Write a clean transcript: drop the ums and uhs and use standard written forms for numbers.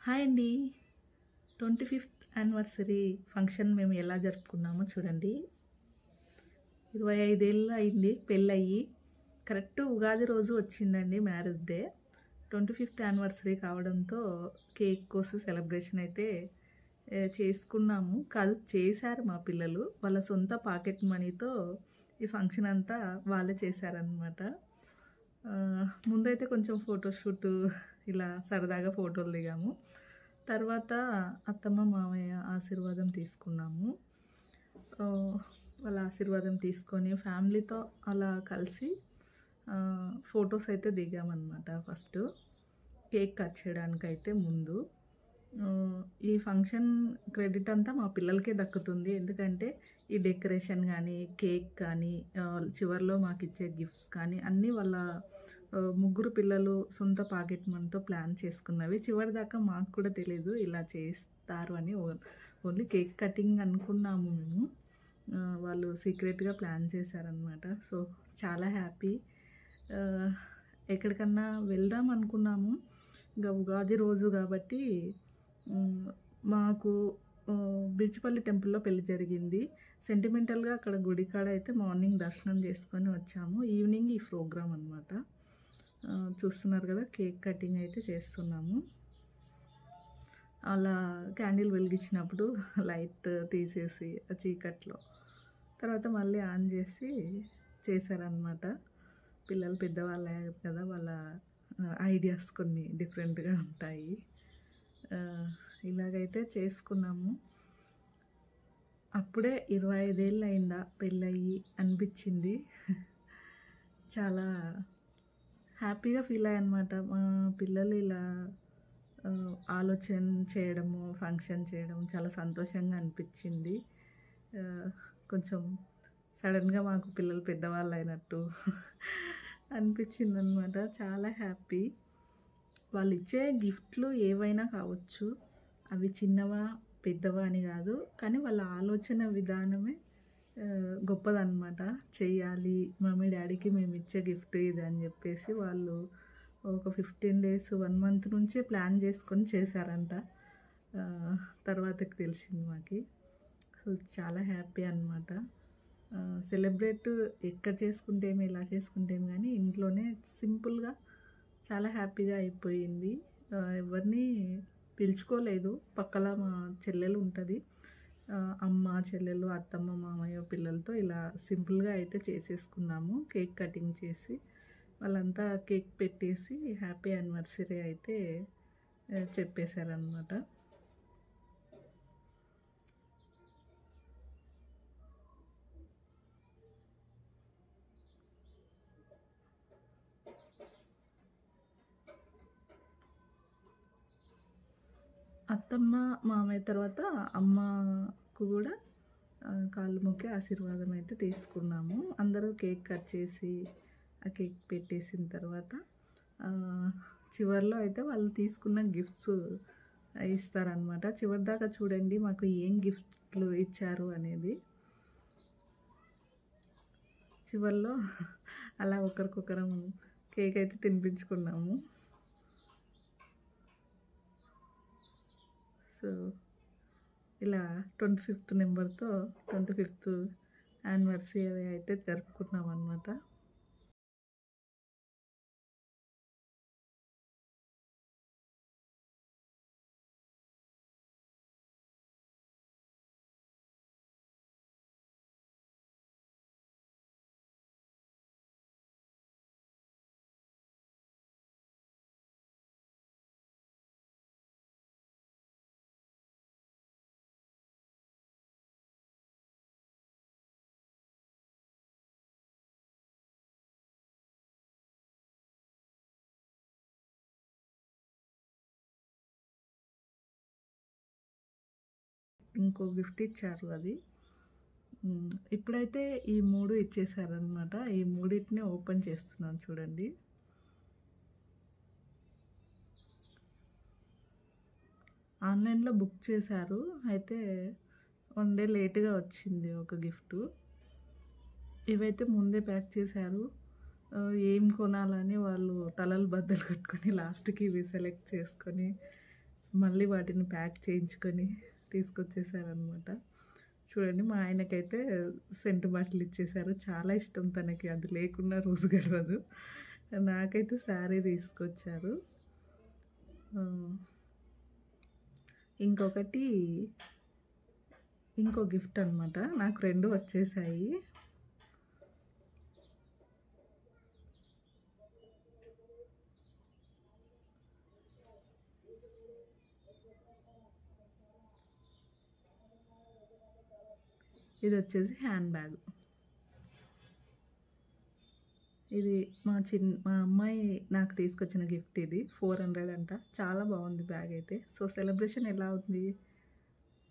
Hi అండి. 25th anniversary function మేము ఎలా జరుపుకున్నామో చూడండి. 25 ఏళ్ళు అయింది పెళ్ళయ్యి. కరెక్ట్ ఉగాది రోజు వచ్చిందండి మ్యారేజ్ డే. 25th యానివర్సరీ కావడంతో కేక్ కోసి సెలబ్రేషన్ అయితే చేసుకున్నాము. కాదు, చేశారు మా పిల్లలు. వాళ్ళ సొంత పాకెట్ మనీతో ఈ ఫంక్షన్ అంతా వాళ్ళే చేశారనమాట. ముందైతే కొంచెం ఫోటోషూట్ ఇలా సరదాగా ఫోటోలు దిగాము. తర్వాత అత్తమ్మ మామయ్య ఆశీర్వాదం తీసుకున్నాము. వాళ్ళ ఆశీర్వాదం తీసుకొని ఫ్యామిలీతో అలా కలిసి ఫొటోస్ అయితే దిగామన్నమాట. ఫస్ట్ కేక్ కట్ చేయడానికైతే ముందు ఈ ఫంక్షన్ క్రెడిట్ అంతా మా పిల్లలకే దక్కుతుంది. ఎందుకంటే ఈ డెకరేషన్ కానీ, కేక్ కానీ, చివరిలో మాకు ఇచ్చే గిఫ్ట్స్ కానీ అన్నీ వాళ్ళ ముగ్గురు పిల్లలు సొంత పాకెట్ మనీతో ప్లాన్ చేసుకున్నవి. చివరి దాకా మాకు కూడా తెలీదు ఇలా చేస్తారు అని. ఓన్లీ కేక్ కటింగ్ అనుకున్నాము మేము. వాళ్ళు సీక్రెట్గా ప్లాన్ చేశారనమాట. సో చాలా హ్యాపీ. ఎక్కడికన్నా వెళ్దాం అనుకున్నాము. ఇంకా ఉగాది రోజు కాబట్టి మాకు బిర్చిపల్లి టెంపుల్లో పెళ్లి జరిగింది. సెంటిమెంటల్గా అక్కడ గుడికాడ అయితే మార్నింగ్ దర్శనం చేసుకొని వచ్చాము. ఈవినింగ్ ఈ ప్రోగ్రామ్ అనమాట. చూస్తున్నారు కదా, కేక్ కటింగ్ అయితే చేస్తున్నాము. అలా క్యాండిల్ వెలిగించినప్పుడు లైట్ తీసేసి ఆ చీకట్లో తర్వాత మళ్ళీ ఆన్ చేసి చేశారనమాట. పిల్లలు పెద్దవాళ్ళు అయ్యారు కదా, వాళ్ళ ఐడియాస్ కొన్ని డిఫరెంట్గా ఉంటాయి. ఇలాగైతే చేసుకున్నాము. అప్పుడే 25 ఏళ్ళు అయిందా పెళ్ళయ్యి అనిపించింది. చాలా హ్యాపీగా ఫీల్ అయ్యానమాట. మా పిల్లలు ఇలా ఆలోచన చేయడము, ఫంక్షన్ చేయడం చాలా సంతోషంగా అనిపించింది. కొంచెం సడన్గా మాకు పిల్లలు పెద్దవాళ్ళు అయినట్టు అనిపించింది అనమాట. చాలా హ్యాపీ. వాళ్ళు ఇచ్చే గిఫ్ట్లు ఏవైనా కావచ్చు, అవి చిన్నవా పెద్దవా అని కాదు, కానీ వాళ్ళ ఆలోచన విధానమే గొప్పదన్నమాట. చెయ్యాలి, మమ్మీ డాడీకి మేము ఇచ్చే గిఫ్ట్ ఇది అని చెప్పేసి వాళ్ళు ఒక 15 days 1 month నుంచే ప్లాన్ చేసుకొని చేశారంట. తర్వాతకి తెలిసింది మాకు. సో చాలా హ్యాపీ అనమాట. సెలబ్రేట్ ఎక్కడ చేసుకుంటేమి, ఇలా చేసుకుంటేమి, కానీ ఇంట్లోనే సింపుల్గా చాలా హ్యాపీగా అయిపోయింది. ఎవరిని పిలుచుకోలేదు. పక్కల మా చెల్లెలు ఉంటుంది, అమ్మ చెల్లెలు, అత్తమ్మ మామయ్య పిల్లలతో ఇలా సింపుల్గా అయితే చేసేసుకున్నాము. కేక్ కటింగ్ చేసి వాళ్ళంతా కేక్ పెట్టేసి హ్యాపీ యానివర్సరీ అయితే చెప్పేశారనమాట. అత్తమ్మ మామయ్య తర్వాత అమ్మకు కూడా కాళ్ళు మొక్కి ఆశీర్వాదం అయితే తీసుకున్నాము. అందరూ కేక్ కట్ చేసి ఆ కేక్ పెట్టేసిన తర్వాత చివరిలో అయితే వాళ్ళు తీసుకున్న గిఫ్ట్స్ ఇస్తారనమాట. చివరి దాకా చూడండి మాకు ఏం గిఫ్ట్లు ఇచ్చారు అనేది. చివరిలో అలా ఒకరికొకరం కేక్ అయితే తినిపించుకున్నాము. సో ఇలా 25th నెంబర్తో 25th యానివర్సరీ అయితే జరుపుకున్నాం అన్నమాట. ఇంకో గిఫ్ట్ ఇచ్చారు. అది ఇప్పుడైతే ఈ 3 ఇచ్చేసారనమాట. ఈ 3టిని ఓపెన్ చేస్తున్నాను చూడండి. ఆన్లైన్లో బుక్ చేశారు, అయితే 1 day లేట్గా వచ్చింది ఒక గిఫ్ట్. ఇవైతే ముందే ప్యాక్ చేశారు. ఏం కొనాలని వాళ్ళు తలలు బద్దలు కట్టుకొని లాస్ట్కి ఇవి సెలెక్ట్ చేసుకొని మళ్ళీ వాటిని ప్యాక్ చేయించుకొని తీసుకొచ్చేసారనమాట. చూడండి మా ఆయనకైతే సెంట్ బాటిల్ ఇచ్చేసారు. చాలా ఇష్టం తనకి, అది లేకుండా రోజు గడవదు. నాకైతే శారీ తీసుకొచ్చారు. ఇంకొకటి ఇంకో గిఫ్ట్ అనమాట. నాకు 2 వచ్చేసాయి. ఇది వచ్చేసి హ్యాండ్ బ్యాగ్. ఇది మా అమ్మాయి నాకు తీసుకొచ్చిన గిఫ్ట్ ఇది. 400 అంట. చాలా బాగుంది బ్యాగ్ అయితే. సో సెలబ్రేషన్ ఎలా ఉంది